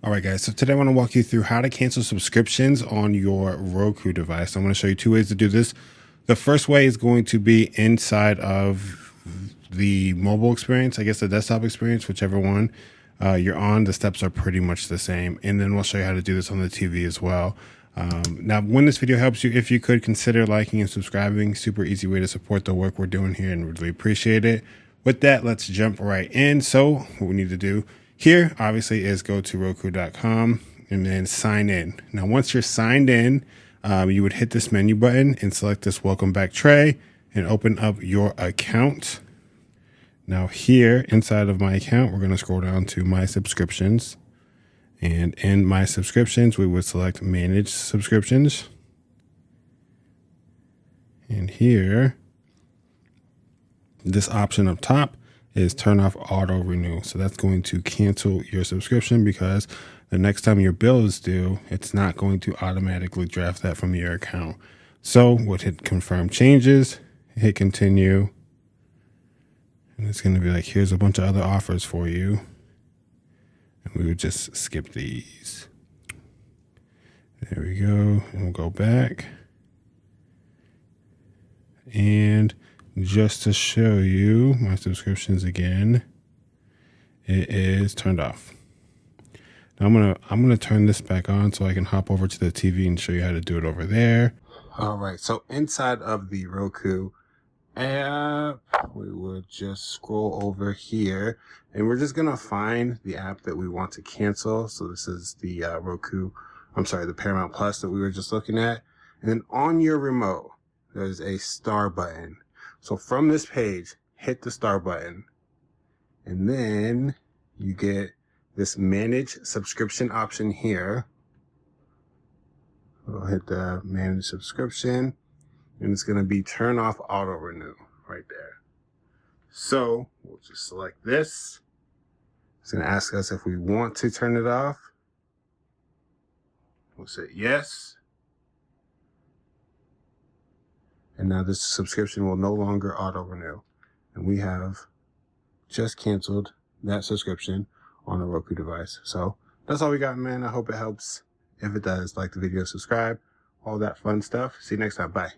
All right, guys. So today I want to walk you through how to cancel subscriptions on your Roku device. I'm going to show you two ways to do this. The first way is going to be inside of the mobile experience, I guess the desktop experience, whichever one you're on. The steps are pretty much the same. And then we'll show you how to do this on the TV as well. Now, when this video helps you, if you could consider liking and subscribing, super easy way to support the work we're doing here and really appreciate it. With that, let's jump right in. So what we need to do here, obviously, is go to Roku.com and then sign in. Now, once you're signed in, you would hit this menu button and select this welcome back tray and open up your account. Now here inside of my account, we're going to scroll down to my subscriptions. And in my subscriptions, we would select manage subscriptions. And here, this option up top is turn off auto renew. So that's going to cancel your subscription because the next time your bill is due, it's not going to automatically draft that from your account. So we'll hit confirm changes, hit continue. And it's going to be like, here's a bunch of other offers for you. And we would just skip these. There we go. And we'll go back. And just to show you my subscriptions again, it is turned off. Now I'm gonna turn this back on so I can hop over to the TV and show you how to do it over there. All right, so inside of the Roku app, we would just scroll over here and we're just gonna find the app that we want to cancel. So this is the the Paramount Plus that we were just looking at. And then on your remote, there's a star button. So from this page, hit the star button and then you get this manage subscription option here. We'll hit the manage subscription and it's going to be turn off auto renew right there. So we'll just select this. It's going to ask us if we want to turn it off. We'll say yes. And now this subscription will no longer auto renew. And we have just canceled that subscription on a Roku device. So that's all we got, man. I hope it helps. If it does, like the video, subscribe, all that fun stuff. See you next time. Bye.